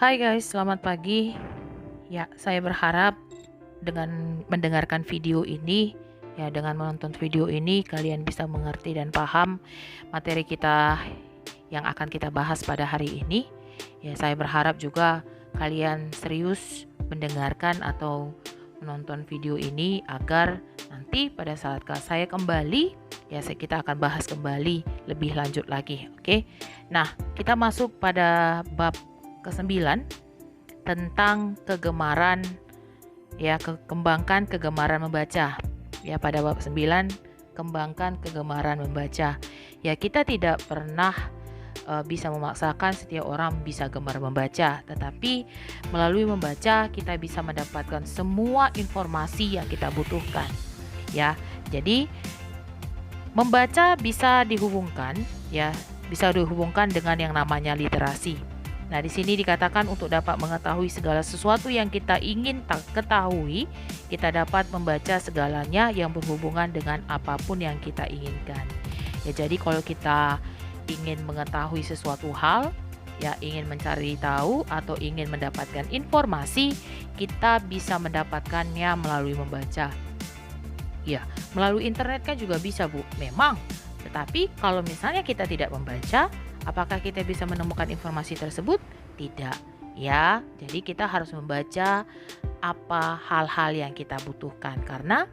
Hai guys, selamat pagi. Ya, saya berharap dengan mendengarkan video ini, dengan menonton video ini kalian bisa mengerti dan paham materi kita yang akan kita bahas pada hari ini. Ya, saya berharap juga kalian serius mendengarkan atau menonton video ini agar nanti pada saat saya kembali, kita akan bahas kembali lebih lanjut lagi. Oke. Nah, kita masuk pada bab ke-9 tentang kegemaran, kembangkan kegemaran membaca. Ya, pada bab 9 kembangkan kegemaran membaca. Ya, kita tidak pernah bisa memaksakan setiap orang bisa gemar membaca, tetapi melalui membaca kita bisa mendapatkan semua informasi yang kita butuhkan. Ya, jadi membaca bisa dihubungkan dengan yang namanya literasi. Nah, di sini dikatakan untuk dapat mengetahui segala sesuatu yang kita ingin ketahui, kita dapat membaca segalanya yang berhubungan dengan apapun yang kita inginkan. Ya, jadi kalau kita ingin mengetahui sesuatu hal, ingin mencari tahu atau ingin mendapatkan informasi, kita bisa mendapatkannya melalui membaca. Ya, melalui internet kan juga bisa, Bu. Memang. Tetapi kalau misalnya kita tidak membaca, apakah kita bisa menemukan informasi tersebut? Tidak. Ya, jadi kita harus membaca apa hal-hal yang kita butuhkan. Karena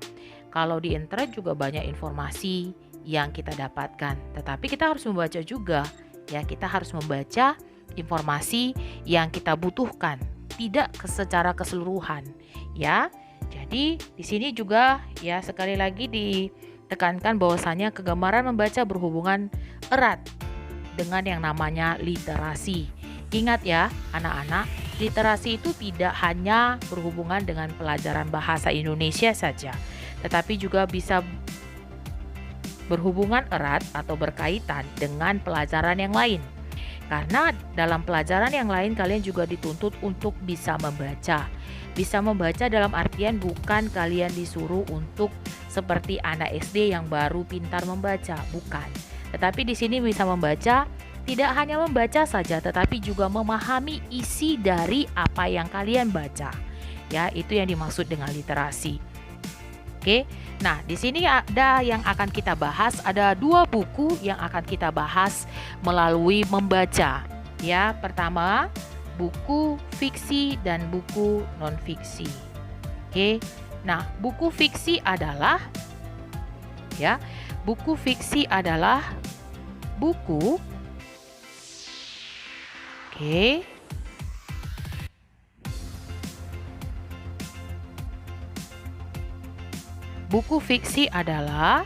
kalau di internet juga banyak informasi yang kita dapatkan. Tetapi kita harus membaca juga. Ya, kita harus membaca informasi yang kita butuhkan, tidak secara keseluruhan. Ya. Jadi di sini juga sekali lagi ditekankan bahwasanya kegemaran membaca berhubungan erat dengan yang namanya literasi. Ingat ya anak-anak, literasi itu tidak hanya berhubungan dengan pelajaran bahasa Indonesia saja, tetapi juga bisa berhubungan erat atau berkaitan dengan pelajaran yang lain. Karena dalam pelajaran yang lain kalian juga dituntut untuk bisa membaca. Bisa membaca dalam artian bukan kalian disuruh untuk seperti anak SD yang baru pintar membaca, bukan. Tetapi di sini bisa membaca, tidak hanya membaca saja tetapi juga memahami isi dari apa yang kalian baca. Ya, itu yang dimaksud dengan literasi. Oke. Nah, di sini ada yang akan kita bahas, ada 2 buku yang akan kita bahas melalui membaca. Ya, pertama buku fiksi dan buku non-fiksi. Oke. Nah, buku fiksi adalah buku Buku fiksi adalah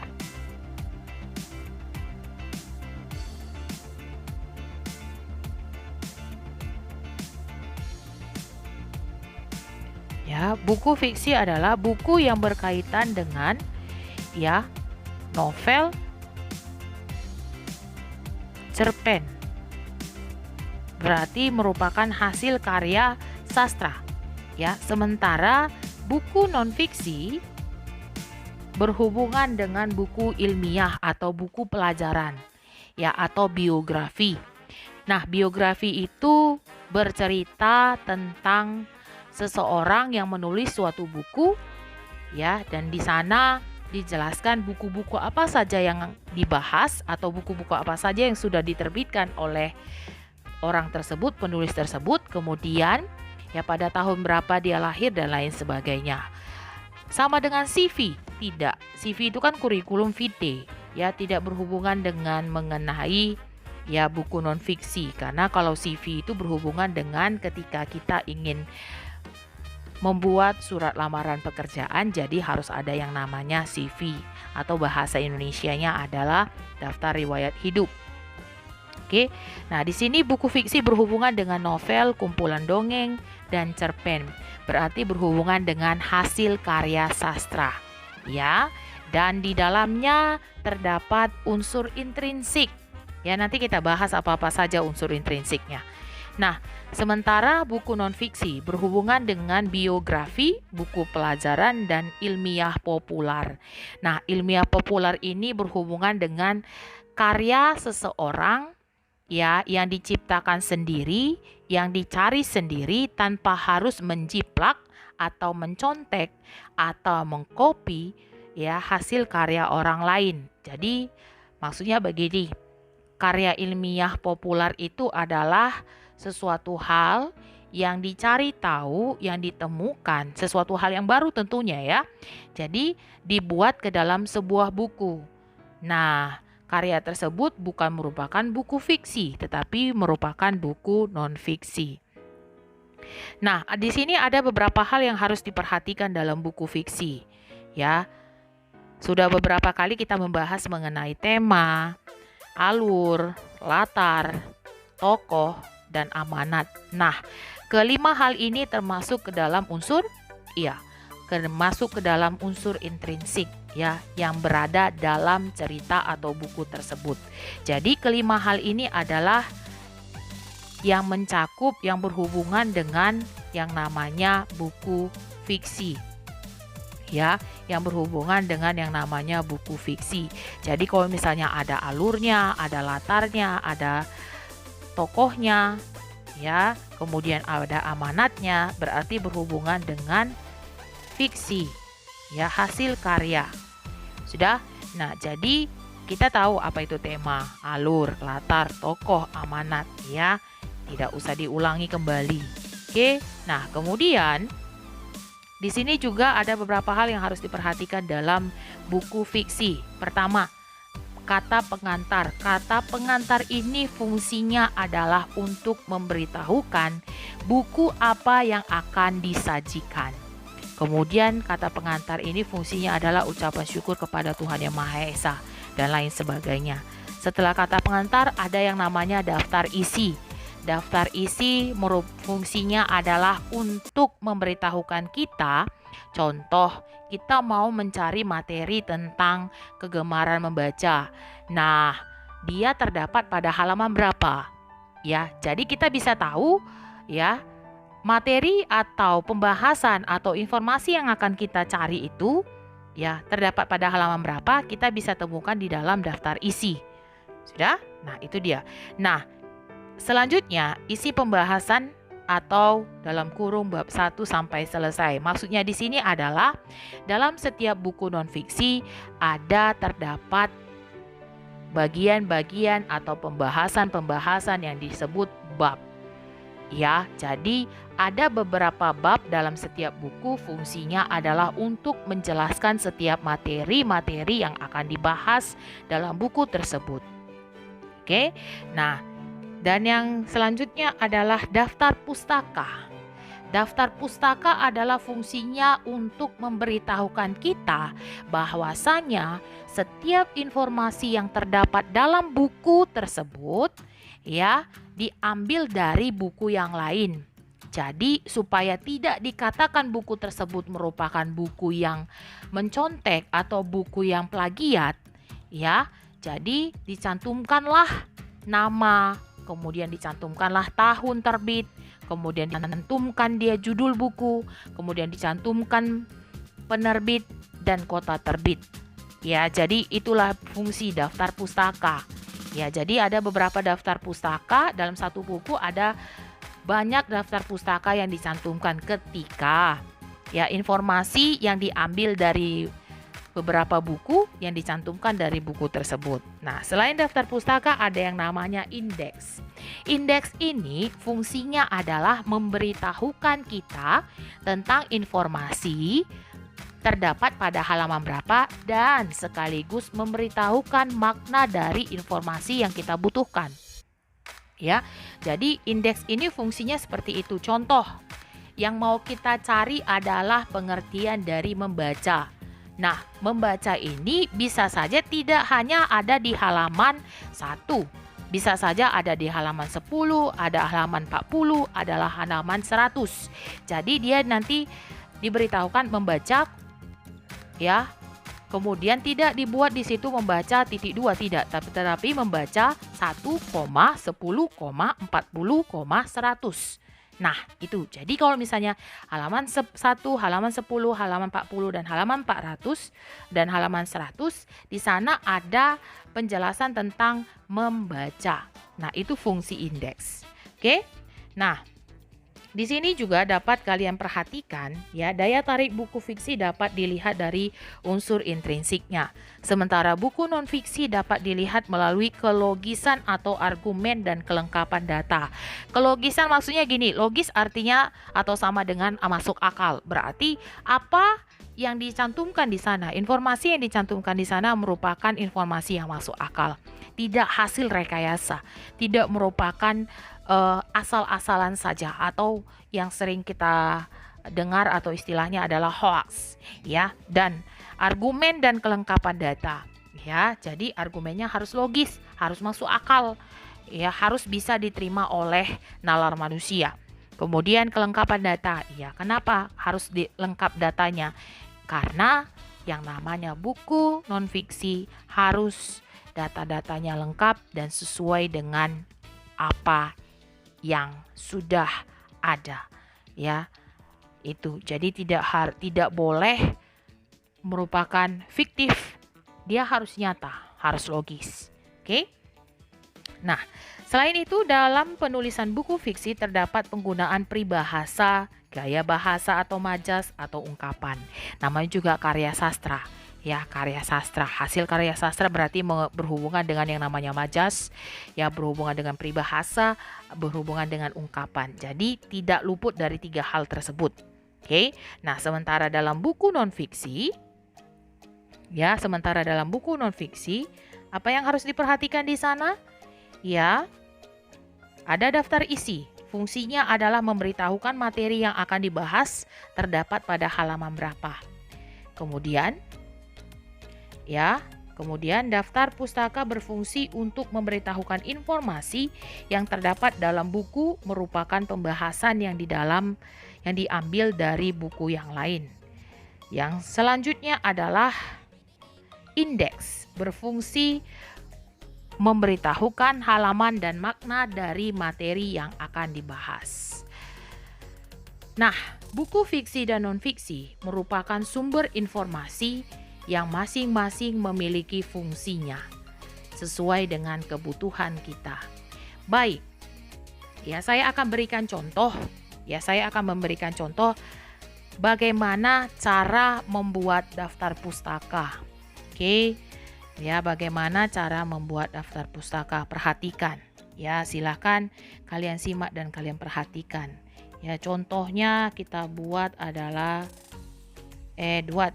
buku fiksi adalah buku yang berkaitan dengan novel, cerpen. Berarti merupakan hasil karya sastra. Ya, sementara buku non-fiksi berhubungan dengan buku ilmiah atau buku pelajaran, atau biografi. Nah, biografi itu bercerita tentang seseorang yang menulis suatu buku, dan di sana dijelaskan buku-buku apa saja yang dibahas atau buku-buku apa saja yang sudah diterbitkan oleh orang tersebut, penulis tersebut, kemudian pada tahun berapa dia lahir dan lain sebagainya. Sama dengan CV, tidak. CV itu kan kurikulum vitae, tidak berhubungan dengan mengenai buku non-fiksi. Karena kalau CV itu berhubungan dengan ketika kita ingin membuat surat lamaran pekerjaan, jadi harus ada yang namanya CV atau bahasa Indonesianya adalah daftar riwayat hidup. Oke. Nah, di sini buku fiksi berhubungan dengan novel, kumpulan dongeng, dan cerpen. Berarti berhubungan dengan hasil karya sastra. Dan di dalamnya terdapat unsur intrinsik. Nanti kita bahas apa-apa saja unsur intrinsiknya. Nah, sementara buku non-fiksi berhubungan dengan biografi, buku pelajaran, dan ilmiah populer. Nah, ilmiah populer ini berhubungan dengan karya seseorang ya, yang diciptakan sendiri, yang dicari sendiri tanpa harus menjiplak atau mencontek atau mengcopy ya hasil karya orang lain. Jadi maksudnya begini, karya ilmiah populer itu adalah sesuatu hal yang dicari tahu, yang ditemukan, sesuatu hal yang baru tentunya ya. Jadi dibuat ke dalam sebuah buku. Nah, karya tersebut bukan merupakan buku fiksi, tetapi merupakan buku non-fiksi. Nah, di sini ada beberapa hal yang harus diperhatikan dalam buku fiksi. Ya, sudah beberapa kali kita membahas mengenai tema, alur, latar, tokoh, dan amanat. Nah, kelima hal ini termasuk ke dalam unsur intrinsik ya, yang berada dalam cerita atau buku tersebut. Jadi kelima hal ini adalah yang mencakup, yang berhubungan dengan yang namanya buku fiksi. Ya, yang berhubungan dengan yang namanya buku fiksi. Jadi kalau misalnya ada alurnya, ada latarnya, ada tokohnya, ya, kemudian ada amanatnya, berarti berhubungan dengan fiksi, ya, hasil karya. Sudah? Nah, jadi kita tahu apa itu tema, alur, latar, tokoh, amanat, ya. Tidak usah diulangi kembali. Oke. Nah, kemudian di sini juga ada beberapa hal yang harus diperhatikan dalam buku fiksi. Pertama, kata pengantar. Kata pengantar ini fungsinya adalah untuk memberitahukan buku apa yang akan disajikan. Kemudian kata pengantar ini fungsinya adalah ucapan syukur kepada Tuhan Yang Maha Esa dan lain sebagainya. Setelah kata pengantar ada yang namanya daftar isi. Daftar isi fungsinya adalah untuk memberitahukan kita, contoh kita mau mencari materi tentang kegemaran membaca. Nah, dia terdapat pada halaman berapa? Ya, jadi kita bisa tahu ya, materi atau pembahasan atau informasi yang akan kita cari itu ya terdapat pada halaman berapa, kita bisa temukan di dalam daftar isi. Sudah? Nah, itu dia. Nah, selanjutnya, isi pembahasan atau dalam kurung bab 1 sampai selesai. Maksudnya di sini adalah dalam setiap buku non-fiksi terdapat bagian-bagian atau pembahasan-pembahasan yang disebut bab. Ya, jadi ada beberapa bab dalam setiap buku, fungsinya adalah untuk menjelaskan setiap materi-materi yang akan dibahas dalam buku tersebut. Oke. Nah, dan yang selanjutnya adalah daftar pustaka. Daftar pustaka adalah fungsinya untuk memberitahukan kita bahwasanya setiap informasi yang terdapat dalam buku tersebut ya diambil dari buku yang lain. Jadi supaya tidak dikatakan buku tersebut merupakan buku yang mencontek atau buku yang plagiat, ya. Jadi dicantumkanlah nama, kemudian dicantumkanlah tahun terbit, kemudian dicantumkan dia judul buku, kemudian dicantumkan penerbit dan kota terbit. Ya, jadi itulah fungsi daftar pustaka. Ya, jadi ada beberapa daftar pustaka dalam satu buku, ada banyak daftar pustaka yang dicantumkan ketika ya informasi yang diambil dari beberapa buku yang dicantumkan dari buku tersebut. Nah, selain daftar pustaka ada yang namanya indeks. Indeks ini fungsinya adalah memberitahukan kita tentang informasi terdapat pada halaman berapa dan sekaligus memberitahukan makna dari informasi yang kita butuhkan. Ya, jadi indeks ini fungsinya seperti itu. Contoh, yang mau kita cari adalah pengertian dari membaca. Nah, membaca ini bisa saja tidak hanya ada di halaman 1. Bisa saja ada di halaman 10, ada halaman 40, adalah halaman 100. Jadi dia nanti diberitahukan membaca ya. Kemudian tidak dibuat di situ membaca titik 2, tidak, tetapi membaca 1, 10, 40, 100. Nah, itu. Jadi kalau misalnya halaman 1, halaman 10, halaman 40, dan halaman 400, dan halaman 100, di sana ada penjelasan tentang membaca. Nah, itu fungsi indeks. Oke? Nah, di sini juga dapat kalian perhatikan ya, daya tarik buku fiksi dapat dilihat dari unsur intrinsiknya. Sementara buku non-fiksi dapat dilihat melalui kelogisan atau argumen dan kelengkapan data. Kelogisan maksudnya gini, logis artinya atau sama dengan masuk akal. Berarti apa yang dicantumkan di sana, informasi yang dicantumkan di sana merupakan informasi yang masuk akal. Tidak hasil rekayasa, tidak merupakan asal-asalan saja atau yang sering kita dengar atau istilahnya adalah hoax ya, dan argumen dan kelengkapan data ya. Jadi argumennya harus logis, harus masuk akal ya, harus bisa diterima oleh nalar manusia. Kemudian kelengkapan data ya, kenapa harus dilengkap datanya? Karena yang namanya buku non-fiksi harus data-datanya lengkap dan sesuai dengan apa yang sudah ada ya. Itu jadi tidak boleh merupakan fiktif, dia harus nyata, harus logis. Oke? Nah, selain itu dalam penulisan buku fiksi terdapat penggunaan peribahasa, gaya bahasa atau majas atau ungkapan. Namanya juga karya sastra. Ya, karya sastra. Hasil karya sastra berarti berhubungan dengan yang namanya majas, ya, berhubungan dengan peribahasa, berhubungan dengan ungkapan. Jadi tidak luput dari 3 hal tersebut. Oke. Nah, sementara dalam buku non-fiksi, apa yang harus diperhatikan di sana? Ya, ada daftar isi. Fungsinya adalah memberitahukan materi yang akan dibahas terdapat pada halaman berapa. Kemudian daftar pustaka berfungsi untuk memberitahukan informasi yang terdapat dalam buku merupakan pembahasan yang diambil dari buku yang lain. Yang selanjutnya adalah indeks, berfungsi memberitahukan halaman dan makna dari materi yang akan dibahas. Nah, buku fiksi dan non-fiksi merupakan sumber informasi yang masing-masing memiliki fungsinya sesuai dengan kebutuhan kita. Baik, ya saya akan memberikan contoh bagaimana cara membuat daftar pustaka. Oke, ya bagaimana cara membuat daftar pustaka. Perhatikan, ya silakan kalian simak dan kalian perhatikan. Ya contohnya kita buat adalah Edward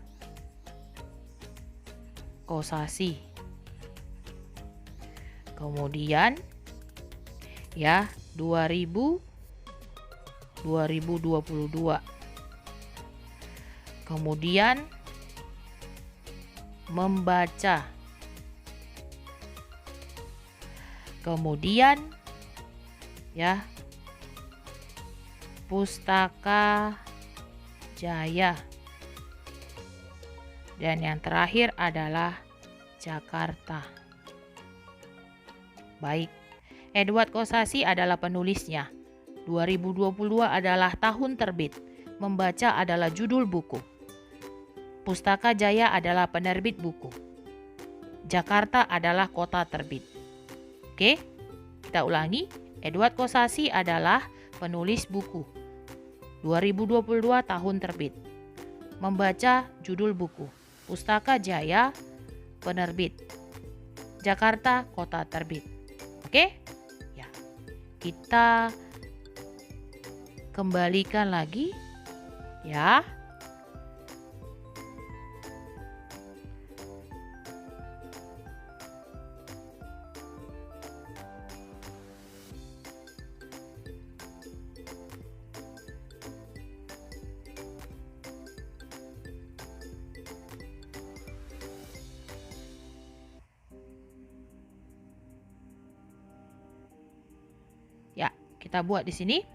Kosasih. Kemudian ya 2022. Kemudian membaca. Kemudian ya Pustaka Jaya. Dan yang terakhir adalah Jakarta. Baik, Edward Kosasih adalah penulisnya. 2022 adalah tahun terbit. Membaca adalah judul buku. Pustaka Jaya adalah penerbit buku. Jakarta adalah kota terbit. Oke, kita ulangi. Edward Kosasih adalah penulis buku. 2022 tahun terbit. Membaca judul buku. Pustaka Jaya penerbit. Jakarta kota terbit. Oke? Ya. Kita kembalikan lagi ya. Ya, kita buat di sini.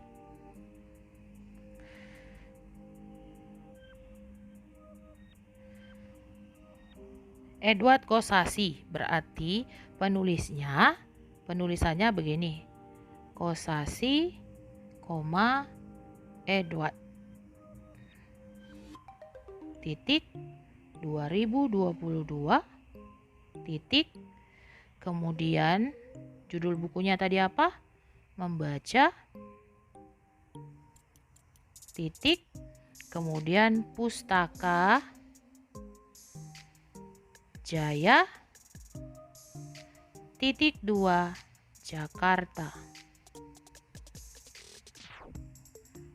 Edward Kosasih berarti penulisannya begini. Kosasih, Edward titik 2022 titik, kemudian judul bukunya tadi apa? Membaca titik, kemudian Pustaka Jaya titik 2 Jakarta.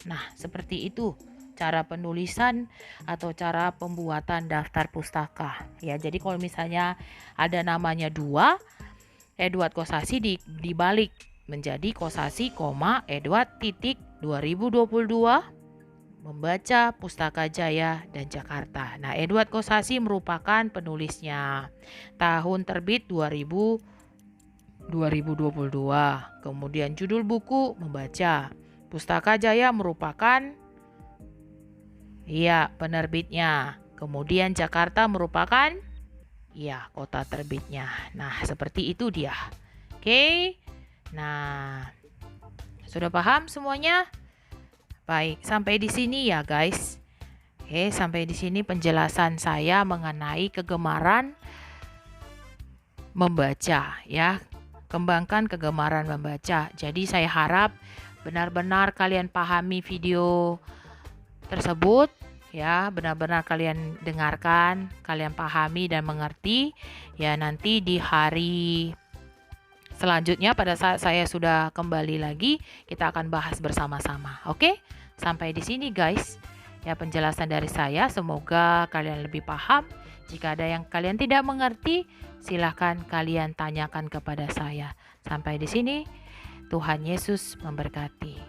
Nah, seperti itu cara penulisan atau cara pembuatan daftar pustaka. Ya, jadi kalau misalnya ada namanya 2, Edward Kosasih dibalik menjadi Kosasih, Edward titik 2022 membaca Pustaka Jaya dan Jakarta. Nah, Edward Kosasih merupakan penulisnya. Tahun terbit 2022. Kemudian judul buku membaca. Pustaka Jaya merupakan penerbitnya. Kemudian Jakarta merupakan kota terbitnya. Nah, seperti itu dia. Oke. Nah, sudah paham semuanya? Baik, sampai di sini ya, guys. Oke, sampai di sini penjelasan saya mengenai kegemaran membaca ya. Kembangkan kegemaran membaca. Jadi saya harap benar-benar kalian pahami video tersebut ya, benar-benar kalian dengarkan, kalian pahami dan mengerti ya. Nanti di hari selanjutnya pada saat saya sudah kembali lagi, kita akan bahas bersama-sama. Oke? Sampai di sini guys. Ya, penjelasan dari saya, semoga kalian lebih paham. Jika ada yang kalian tidak mengerti, silahkan kalian tanyakan kepada saya. Sampai di sini, Tuhan Yesus memberkati.